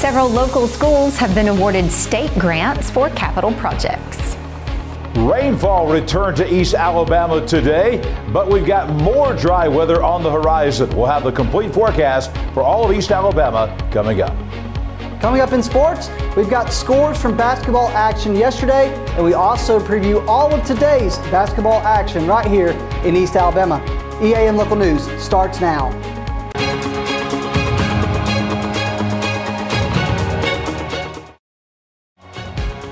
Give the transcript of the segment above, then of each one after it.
Several local schools have been awarded state grants for capital projects. Rainfall returned to East Alabama today, but we've got more dry weather on the horizon. We'll have the complete forecast for all of East Alabama coming up. Coming up in sports, we've got scores from basketball action yesterday, and we also preview all of today's basketball action right here in East Alabama. EAN Local News starts now.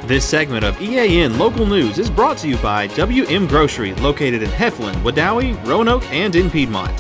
This segment of EAN Local News is brought to you by WM Grocery, located in Heflin, Wadowee, Roanoke, and in Piedmont.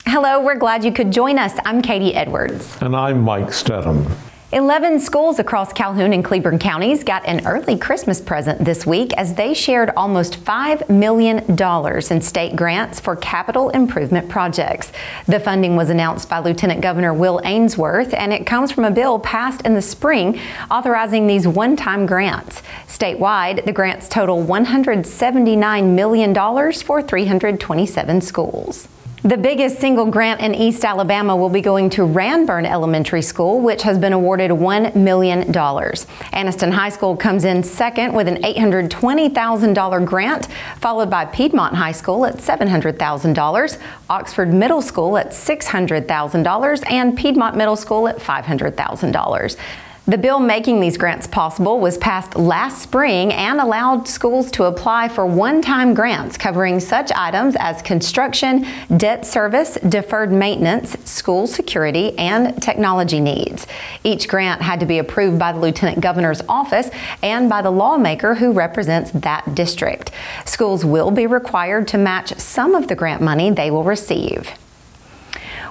Hello, we're glad you could join us. I'm Katie Edwards. And I'm Mike Stedham. 11 schools across Calhoun and Cleburne counties got an early Christmas present this week as they shared almost $5 million in state grants for capital improvement projects. The funding was announced by Lieutenant Governor Will Ainsworth, and it comes from a bill passed in the spring authorizing these one-time grants. Statewide, the grants total $179 million for 327 schools. The biggest single grant in East Alabama will be going to Ranburne Elementary School, which has been awarded $1 million. Anniston High School comes in second with an $820,000 grant, followed by Piedmont High School at $700,000, Oxford Middle School at $600,000, and Piedmont Middle School at $500,000. The bill making these grants possible was passed last spring and allowed schools to apply for one-time grants covering such items as construction, debt service, deferred maintenance, school security, and technology needs. Each grant had to be approved by the Lieutenant Governor's office and by the lawmaker who represents that district. Schools will be required to match some of the grant money they will receive.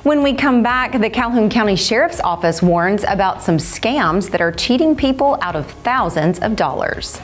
When we come back, the Calhoun County Sheriff's Office warns about some scams that are cheating people out of thousands of dollars.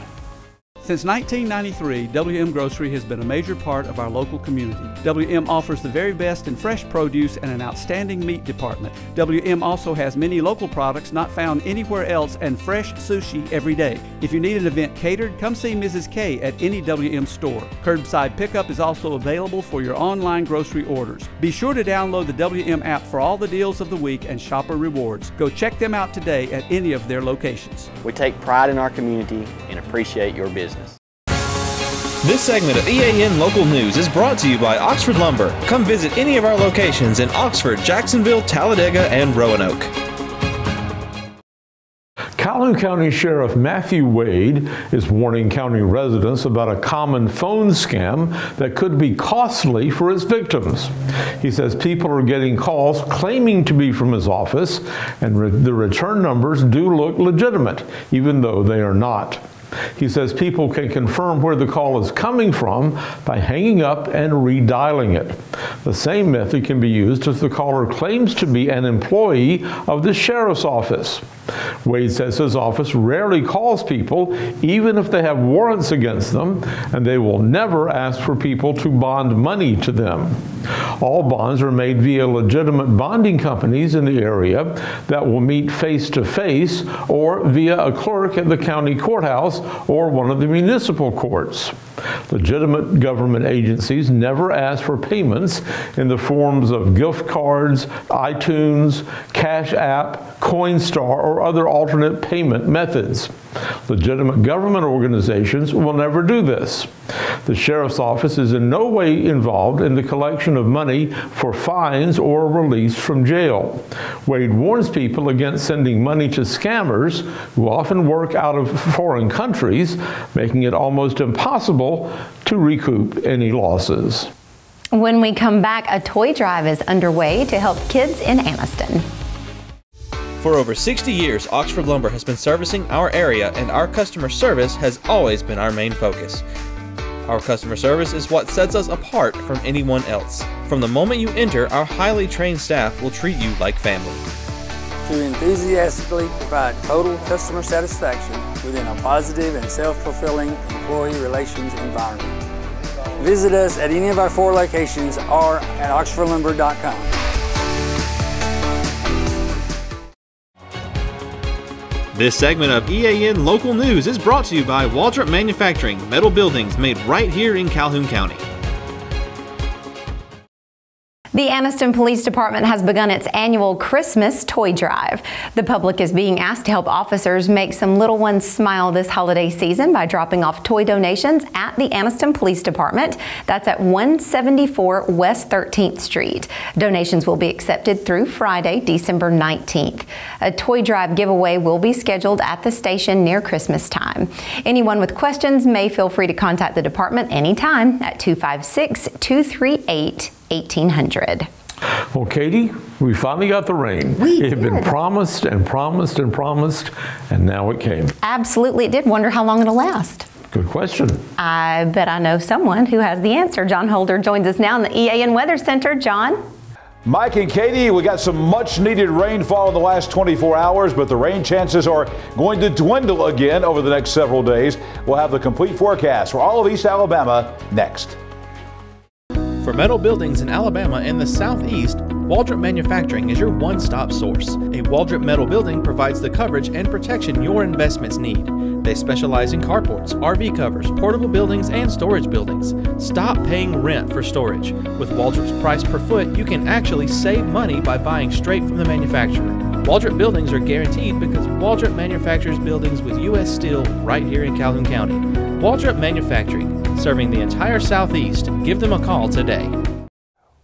Since 1993, WM Grocery has been a major part of our local community. WM offers the very best in fresh produce and an outstanding meat department. WM also has many local products not found anywhere else and fresh sushi every day. If you need an event catered, come see Mrs. K at any WM store. Curbside pickup is also available for your online grocery orders. Be sure to download the WM app for all the deals of the week and shopper rewards. Go check them out today at any of their locations. We take pride in our community and appreciate your business. This segment of EAN Local News is brought to you by Oxford Lumber. Come visit any of our locations in Oxford, Jacksonville, Talladega, and Roanoke. Calhoun County Sheriff Matthew Wade is warning county residents about a common phone scam that could be costly for its victims. He says people are getting calls claiming to be from his office, and the return numbers do look legitimate, even though they are not. He says people can confirm where the call is coming from by hanging up and redialing it. The same method can be used if the caller claims to be an employee of the sheriff's office. Wade says his office rarely calls people, even if they have warrants against them, and they will never ask for people to bond money to them. All bonds are made via legitimate bonding companies in the area that will meet face-to-face or via a clerk at the county courthouse or one of the municipal courts. Legitimate government agencies never ask for payments in the forms of gift cards, iTunes, Cash App, Coinstar, or other alternate payment methods. Legitimate government organizations will never do this. The sheriff's office is in no way involved in the collection of money for fines or release from jail. Wade warns people against sending money to scammers who often work out of foreign countries, making it almost impossible to recoup any losses. When we come back, a toy drive is underway to help kids in Anniston. For over 60 years, Oxford Lumber has been servicing our area, and our customer service has always been our main focus. Our customer service is what sets us apart from anyone else. From the moment you enter, our highly trained staff will treat you like family. To enthusiastically provide total customer satisfaction within a positive and self-fulfilling employee relations environment. Visit us at any of our 4 locations or at oxfordlumber.com. This segment of EAN Local News is brought to you by Waltrip Manufacturing, metal buildings made right here in Calhoun County. The Anniston Police Department has begun its annual Christmas toy drive. The public is being asked to help officers make some little ones smile this holiday season by dropping off toy donations at the Anniston Police Department. That's at 174 West 13th Street. Donations will be accepted through Friday, December 19th. A toy drive giveaway will be scheduled at the station near Christmas time. Anyone with questions may feel free to contact the department anytime at 256-238-1800. Well, Katie, we finally got the rain. It had been promised and promised and promised, and now it came. Absolutely, it did. Wonder how long it'll last. Good question. I bet I know someone who has the answer. John Holder joins us now in the EAN Weather Center. John? Mike and Katie, we got some much needed rainfall in the last 24 hours, but the rain chances are going to dwindle again over the next several days. We'll have the complete forecast for all of East Alabama next. For metal buildings in Alabama and the Southeast, Waldrop Manufacturing is your one-stop source. A Waldrop metal building provides the coverage and protection your investments need. They specialize in carports, RV covers, portable buildings, and storage buildings. Stop paying rent for storage. With Waldrop's price per foot, you can actually save money by buying straight from the manufacturer. Waldrop buildings are guaranteed because Waldrop manufactures buildings with U.S. steel right here in Calhoun County. Waldrop Manufacturing, serving the entire Southeast. Give them a call today.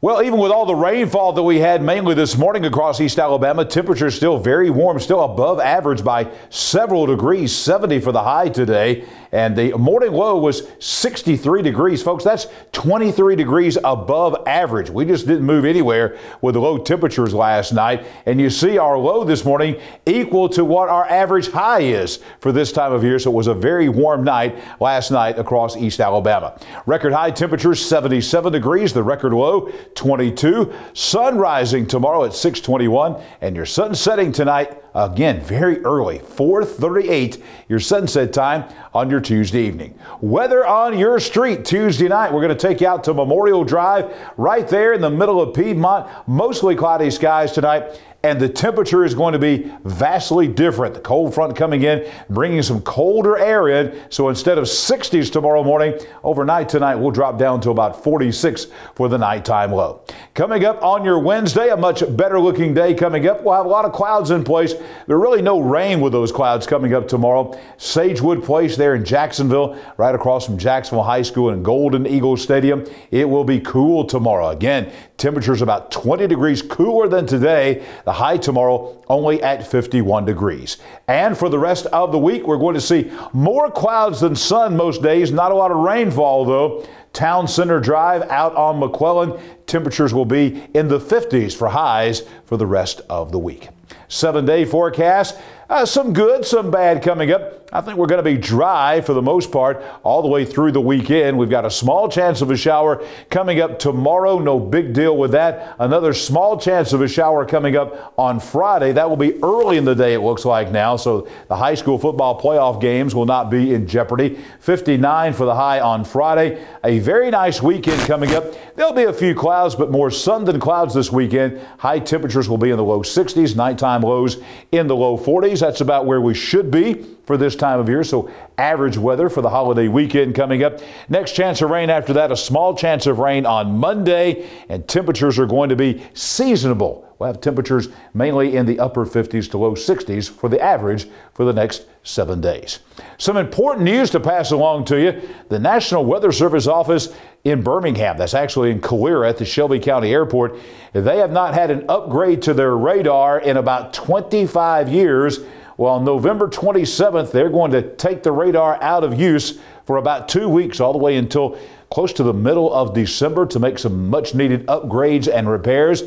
Well, even with all the rainfall that we had mainly this morning across East Alabama, temperatures still very warm, still above average by several degrees, 70 for the high today. And the morning low was 63 degrees. Folks, that's 23 degrees above average. We just didn't move anywhere with the low temperatures last night. And you see our low this morning equal to what our average high is for this time of year. So it was a very warm night last night across East Alabama. Record high temperatures 77 degrees, the record low 22. Sun rising tomorrow at 6:21, and your sun setting tonight again very early, 4:38, your sunset time on your Tuesday evening. Weather on your street Tuesday night. We're going to take you out to Memorial Drive right there in the middle of Piedmont. Mostly cloudy skies tonight, and the temperature is going to be vastly different. The cold front coming in, bringing some colder air in. So instead of 60s tomorrow morning, overnight tonight we'll drop down to about 46 for the nighttime low. Coming up on your Wednesday, a much better looking day coming up. We'll have a lot of clouds in place. There really no rain with those clouds coming up tomorrow. Sagewood Place there in Jacksonville, right across from Jacksonville High School and Golden Eagle Stadium. It will be cool tomorrow. Again, temperatures about 20 degrees cooler than today. The high tomorrow only at 51 degrees. And for the rest of the week, we're going to see more clouds than sun most days. Not a lot of rainfall, though. Town Center Drive out on McClellan, temperatures will be in the 50s for highs for the rest of the week. 7-day forecast. Some good, some bad coming up. I think we're going to be dry for the most part all the way through the weekend. We've got a small chance of a shower coming up tomorrow. No big deal with that. Another small chance of a shower coming up on Friday. That will be early in the day, it looks like now. So the high school football playoff games will not be in jeopardy. 59 for the high on Friday. A very nice weekend coming up. There'll be a few clouds, but more sun than clouds this weekend. High temperatures will be in the low 60s. Nighttime lows in the low 40s. That's about where we should be for this time of year. So average weather for the holiday weekend coming up. Next chance of rain after that, a small chance of rain on Monday, and temperatures are going to be seasonable. We'll have temperatures mainly in the upper 50s to low 60s for the average for the next 7 days. Some important news to pass along to you. The National Weather Service office in Birmingham, that's actually in Calera at the Shelby County Airport, they have not had an upgrade to their radar in about 25 years. Well, on November 27th, they're going to take the radar out of use for about 2 weeks, all the way until close to the middle of December, to make some much needed upgrades and repairs.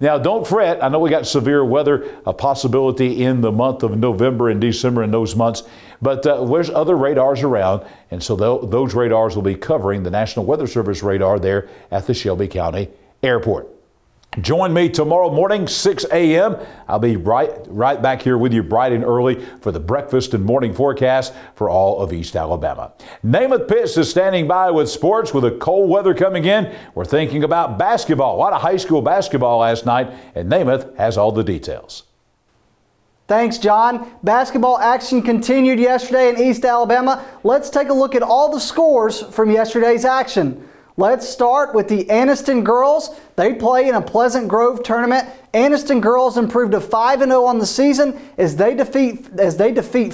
Now, don't fret. I know we got severe weather, a possibility in the month of November and December in those months, but there's other radars around, and so those radars will be covering the National Weather Service radar there at the Shelby County Airport. Join me tomorrow morning, 6 a.m. I'll be right back here with you bright and early for the breakfast and morning forecast for all of East Alabama. Namath Pitts is standing by with sports. With the cold weather coming in, we're thinking about basketball. A lot of high school basketball last night, and Namath has all the details. Thanks, John. Basketball action continued yesterday in East Alabama. Let's take a look at all the scores from yesterday's action. Let's start with the Anniston girls. They play in a Pleasant Grove tournament. Anniston girls improved to 5-0 on the season as they defeat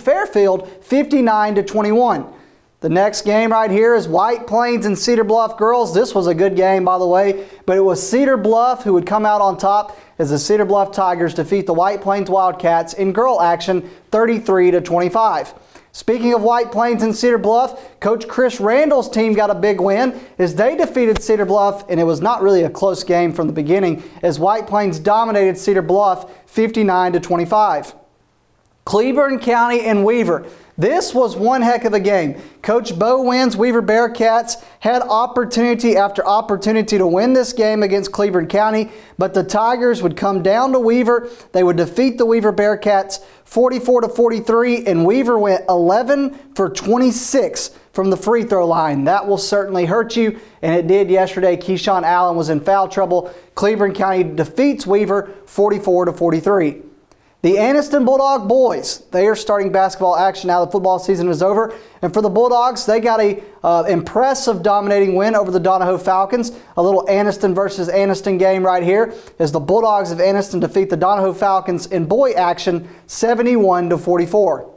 Fairfield 59-21. The next game right here is White Plains and Cedar Bluff girls. This was a good game, by the way, but it was Cedar Bluff who would come out on top as the Cedar Bluff Tigers defeat the White Plains Wildcats in girl action 33-25. Speaking of White Plains and Cedar Bluff, Coach Chris Randall's team got a big win as they defeated Cedar Bluff, and it was not really a close game from the beginning as White Plains dominated Cedar Bluff 59-25. Cleburne County and Weaver. This was one heck of a game. Coach Bo Wynn's Weaver Bearcats had opportunity after opportunity to win this game against Cleburne County, but the Tigers would come down to Weaver. They would defeat the Weaver Bearcats 44-43, and Weaver went 11 for 26 from the free throw line. That will certainly hurt you, and it did yesterday. Keyshawn Allen was in foul trouble. Cleburne County defeats Weaver 44-43. The Anniston Bulldog boys, they are starting basketball action now the football season is over. And for the Bulldogs, they got a impressive dominating win over the Donahoe Falcons. A little Anniston versus Anniston game right here as the Bulldogs of Anniston defeat the Donahoe Falcons in boy action 71-44.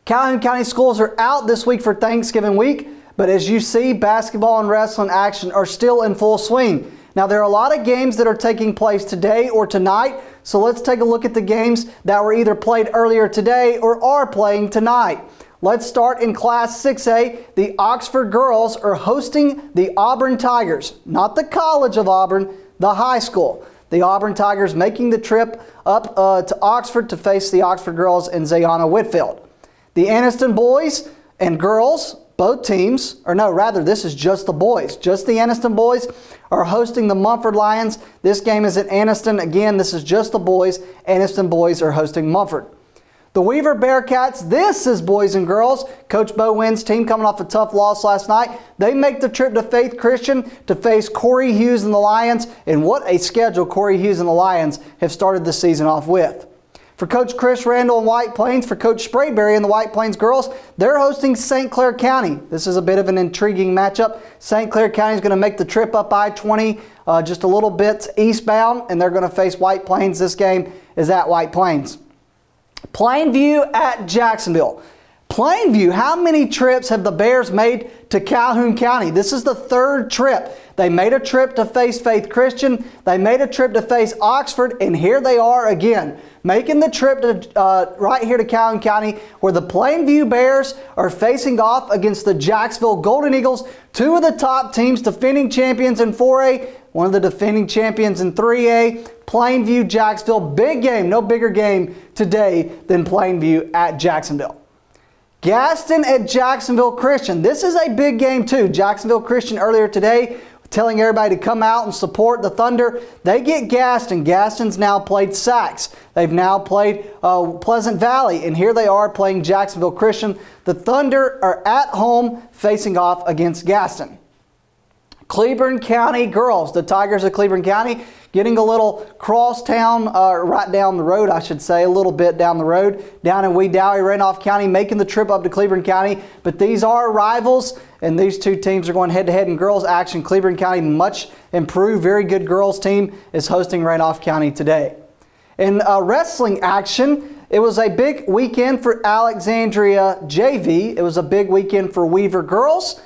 Calhoun County schools are out this week for Thanksgiving week, but as you see, basketball and wrestling action are still in full swing. Now, there are a lot of games that are taking place today or tonight, so let's take a look at the games that were either played earlier today or are playing tonight. Let's start in Class 6A. The Oxford girls are hosting the Auburn Tigers, not the College of Auburn, the high school. The Auburn Tigers making the trip up to Oxford to face the Oxford girls and Zayana Whitfield. The Anniston boys and girls, both teams, or no, rather this is just the boys. Just the Anniston boys are hosting the Mumford Lions. This game is at Anniston. Again, this is just the boys. Anniston boys are hosting Mumford. The Weaver Bearcats, this is boys and girls. Coach Bo Wynn's team coming off a tough loss last night. They make the trip to Faith Christian to face Corey Hughes and the Lions. And what a schedule Corey Hughes and the Lions have started the season off with. For Coach Chris Randall and White Plains, for Coach Sprayberry and the White Plains girls, they're hosting St. Clair County. This is a bit of an intriguing matchup. St. Clair County is going to make the trip up I-20 just a little bit eastbound, and they're going to face White Plains. This game is at White Plains. Plainview at Jacksonville. Plainview, how many trips have the Bears made to Calhoun County? This is the third trip. They made a trip to face Faith Christian. They made a trip to face Oxford, and here they are again, making the trip to right here to Calhoun County, where the Plainview Bears are facing off against the Jacksonville Golden Eagles, two of the top teams, defending champions in 4A, one of the defending champions in 3A. Plainview, Jacksonville, big game, no bigger game today than Plainview at Jacksonville. Gaston at Jacksonville Christian. This is a big game too. Jacksonville Christian earlier today telling everybody to come out and support the Thunder. They get Gaston. Gaston's now played Sachs. They've now played Pleasant Valley, and here they are playing Jacksonville Christian. The Thunder are at home facing off against Gaston. Cleburne County girls. The Tigers of Cleburne County getting a little crosstown, right down the road, I should say, a little bit down the road, down in Wedowee, Randolph County, making the trip up to Cleburne County. But these are rivals, and these two teams are going head-to-head in girls action. Cleburne County, much improved, very good girls team, is hosting Randolph County today. In wrestling action, it was a big weekend for Alexandria JV. It was a big weekend for Weaver girls.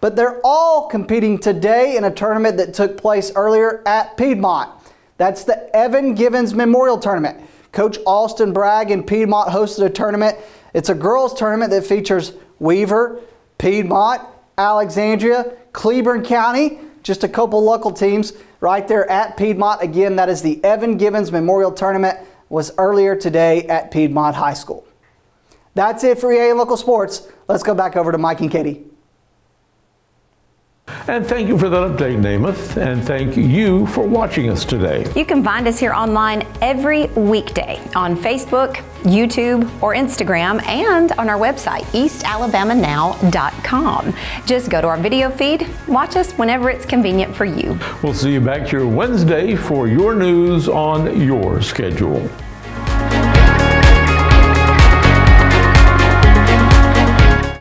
But they're all competing today in a tournament that took place earlier at Piedmont. That's the Evan Givens Memorial Tournament. Coach Alston Bragg in Piedmont hosted a tournament. It's a girls tournament that features Weaver, Piedmont, Alexandria, Cleburne County, just a couple local teams right there at Piedmont. Again, that is the Evan Givens Memorial Tournament, was earlier today at Piedmont High School. That's it for EAN Local Sports. Let's go back over to Mike and Katie. And thank you for that update, Namath, and thank you for watching us today. You can find us here online every weekday on Facebook, YouTube, or Instagram, and on our website, eastalabamanow.com. Just go to our video feed, watch us whenever it's convenient for you. We'll see you back here Wednesday for your news on your schedule.